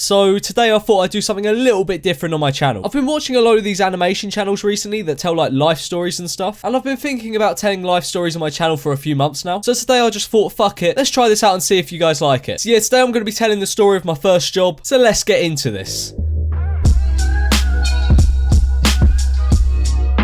So today I thought I'd do something a little bit different on my channel. I've been watching a load of these animation channels recently that tell like life stories and stuff, and I've been thinking about telling life stories on my channel for a few months now. So today I just thought, fuck it, let's try this out and see if you guys like it. So yeah, today I'm going to be telling the story of my first job, so let's get into this.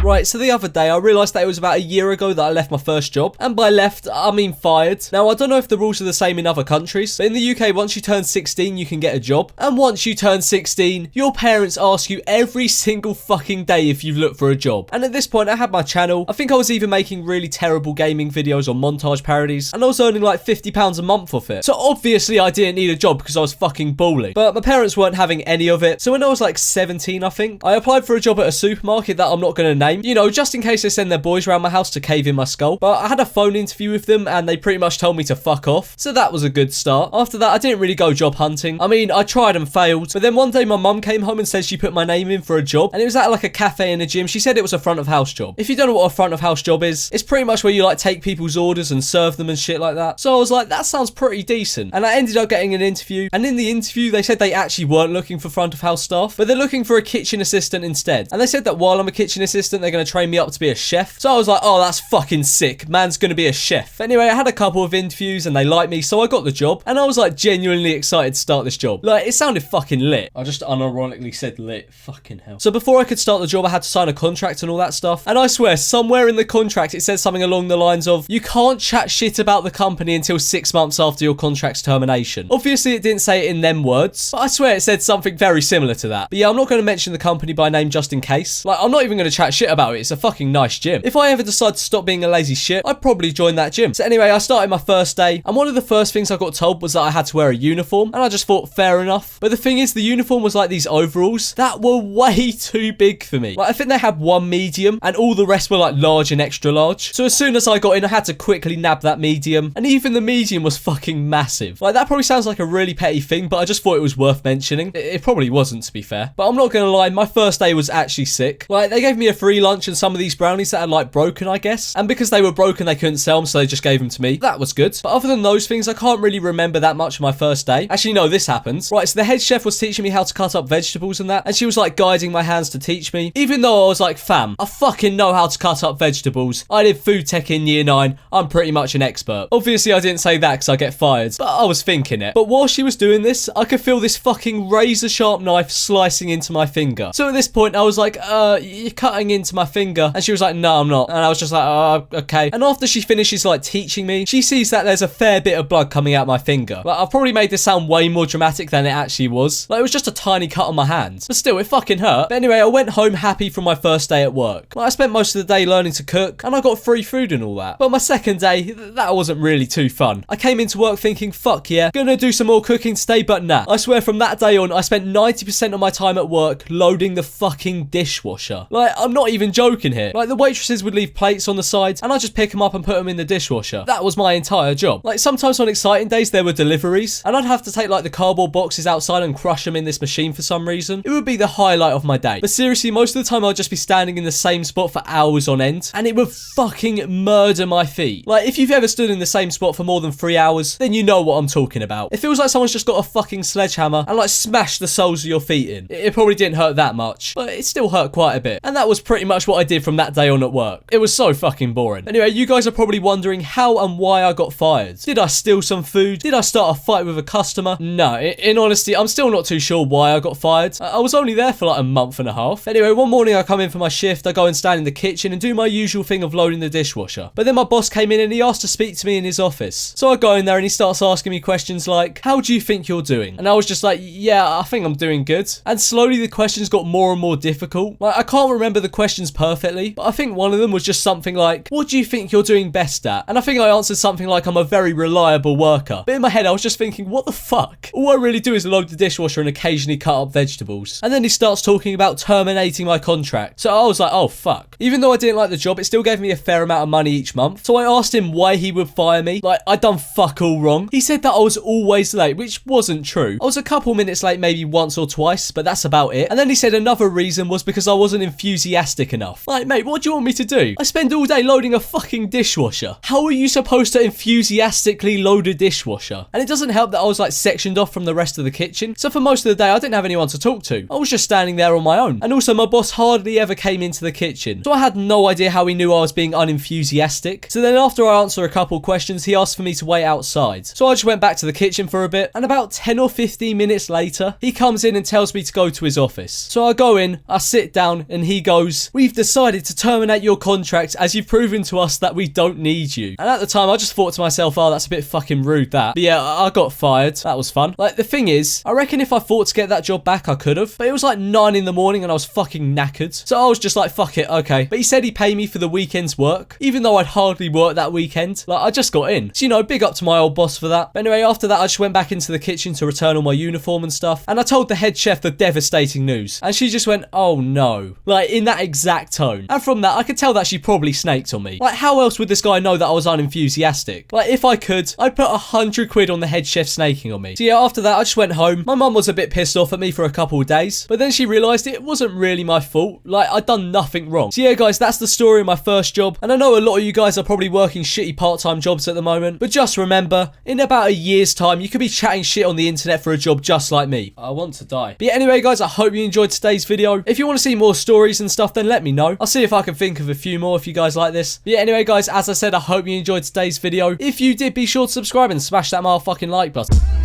Right, so the other day I realised that it was about a year ago that I left my first job, and by left, I mean fired. Now, I don't know if the rules are the same in other countries, but in the UK, once you turn 16, you can get a job, and once you turn 16, your parents ask you every single fucking day if you've looked for a job. And at this point, I had my channel. I think I was even making really terrible gaming videos or montage parodies, and I was earning like £50 a month off it. So obviously, I didn't need a job because I was fucking balling, but my parents weren't having any of it. So when I was like 17, I think, I applied for a job at a supermarket that I'm not going to name. You know, just in case they send their boys around my house to cave in my skull. But I had a phone interview with them and they pretty much told me to fuck off. So that was a good start. After that, I didn't really go job hunting. I mean, I tried and failed. But then one day my mum came home and said she put my name in for a job. And it was at like a cafe and a gym. She said it was a front of house job. If you don't know what a front of house job is, it's pretty much where you like take people's orders and serve them and shit like that. So I was like, that sounds pretty decent. And I ended up getting an interview. And in the interview, they said they actually weren't looking for front of house staff, but they're looking for a kitchen assistant instead. And they said that while I'm a kitchen assistant, they're going to train me up to be a chef. So I was like, oh, that's fucking sick. Man's gonna be a chef. But anyway, I had a couple of interviews and they liked me, so I got the job. And I was like genuinely excited to start this job. Like, it sounded fucking lit. I just unironically said lit. Fucking hell. So before I could start the job, I had to sign a contract and all that stuff. And I swear, somewhere in the contract, it says something along the lines of, you can't chat shit about the company until 6 months after your contract's termination. Obviously, it didn't say it in them words, but I swear it said something very similar to that. But yeah, I'm not going to mention the company by name just in case. Like, I'm not even going to chat shit about it. It's a fucking nice gym. If I ever decide to stop being a lazy shit, I'd probably join that gym. So anyway, I started my first day, and one of the first things I got told was that I had to wear a uniform, and I just thought, fair enough. But the thing is, the uniform was like these overalls that were way too big for me. Like, I think they had one medium, and all the rest were like large and extra large. So as soon as I got in, I had to quickly nab that medium, and even the medium was fucking massive. Like, that probably sounds like a really petty thing, but I just thought it was worth mentioning. It probably wasn't, to be fair. But I'm not gonna lie, my first day was actually sick. Like, they gave me a free lunch and some of these brownies that had like broken, I guess. And because they were broken, they couldn't sell them, so they just gave them to me. That was good. But other than those things, I can't really remember that much of my first day. Actually, no, this happened. Right, so the head chef was teaching me how to cut up vegetables and that, and she was like guiding my hands to teach me. Even though I was like, fam, I fucking know how to cut up vegetables. I did food tech in year 9. I'm pretty much an expert. Obviously, I didn't say that because I get fired, but I was thinking it. But while she was doing this, I could feel this fucking razor sharp knife slicing into my finger. So at this point, I was like, you're cutting into my finger. And she was like, no, I'm not. And I was just like, oh, okay. And after she finishes like teaching me, she sees that there's a fair bit of blood coming out my finger. Like, I've probably made this sound way more dramatic than it actually was. Like, it was just a tiny cut on my hand. But still, it fucking hurt. But anyway, I went home happy from my first day at work. Like, I spent most of the day learning to cook, and I got free food and all that. But my second day, that wasn't really too fun. I came into work thinking, fuck yeah, gonna do some more cooking today, but nah. I swear from that day on, I spent 90% of my time at work loading the fucking dishwasher. Like, I'm not even joking here. Like, the waitresses would leave plates on the side, and I'd just pick them up and put them in the dishwasher. That was my entire job. Like, sometimes on exciting days, there were deliveries, and I'd have to take like the cardboard boxes outside and crush them in this machine for some reason. It would be the highlight of my day. But seriously, most of the time I'd just be standing in the same spot for hours on end, and it would fucking murder my feet. Like, if you've ever stood in the same spot for more than 3 hours, then you know what I'm talking about. It feels like someone's just got a fucking sledgehammer and like smashed the soles of your feet in. It probably didn't hurt that much, but it still hurt quite a bit. And that was pretty much what I did from that day on at work. It was so fucking boring. Anyway, you guys are probably wondering how and why I got fired. Did I steal some food? Did I start a fight with a customer? No, in honesty, I'm still not too sure why I got fired. I was only there for like a month and a half. Anyway, one morning I come in for my shift, I go and stand in the kitchen and do my usual thing of loading the dishwasher. But then my boss came in and he asked to speak to me in his office. So I go in there and he starts asking me questions like, how do you think you're doing? And I was just like, yeah, I think I'm doing good. And slowly the questions got more and more difficult. Like, I can't remember the questions perfectly, but I think one of them was just something like, what do you think you're doing best at? And I think I answered something like, I'm a very reliable worker. But in my head, I was just thinking, what the fuck? All I really do is load the dishwasher and occasionally cut up vegetables. And then he starts talking about terminating my contract. So I was like, oh fuck. Even though I didn't like the job, it still gave me a fair amount of money each month. So I asked him why he would fire me. Like, I'd done fuck all wrong. He said that I was always late, which wasn't true. I was a couple minutes late maybe once or twice, but that's about it. And then he said another reason was because I wasn't enthusiastic enthusiastic enough. Like, mate, what do you want me to do? I spend all day loading a fucking dishwasher. How are you supposed to enthusiastically load a dishwasher? And it doesn't help that I was like sectioned off from the rest of the kitchen. So for most of the day, I didn't have anyone to talk to. I was just standing there on my own. And also my boss hardly ever came into the kitchen. So I had no idea how he knew I was being unenthusiastic. So then after I answer a couple questions, he asked for me to wait outside. So I just went back to the kitchen for a bit. And about 10 or 15 minutes later, he comes in and tells me to go to his office. So I go in, I sit down, and he goes, "We've decided to terminate your contract as you've proven to us that we don't need you." And at the time, I just thought to myself, oh, that's a bit fucking rude, that. But yeah, I got fired. That was fun. Like, the thing is, I reckon if I thought to get that job back, I could have. But it was like 9 in the morning and I was fucking knackered. So I was just like, fuck it, okay. But he said he'd pay me for the weekend's work, even though I'd hardly worked that weekend. Like, I just got in. So, you know, big up to my old boss for that. But anyway, after that, I just went back into the kitchen to return all my uniform and stuff. And I told the head chef the devastating news. And she just went, "Oh no." Like, in that exact tone. And from that, I could tell that she probably snaked on me. Like, how else would this guy know that I was unenthusiastic? Like, if I could, I'd put 100 quid on the head chef snaking on me. So yeah, after that, I just went home. My mum was a bit pissed off at me for a couple of days. But then she realised it wasn't really my fault. Like, I'd done nothing wrong. So yeah, guys, that's the story of my first job. And I know a lot of you guys are probably working shitty part-time jobs at the moment. But just remember, in about a year's time, you could be chatting shit on the internet for a job just like me. I want to die. But yeah, anyway, guys, I hope you enjoyed today's video. If you want to see more stories and stuff, then let me know. I'll see if I can think of a few more if you guys like this. But yeah, anyway, guys, as I said, I hope you enjoyed today's video. If you did, be sure to subscribe and smash that motherfucking like button.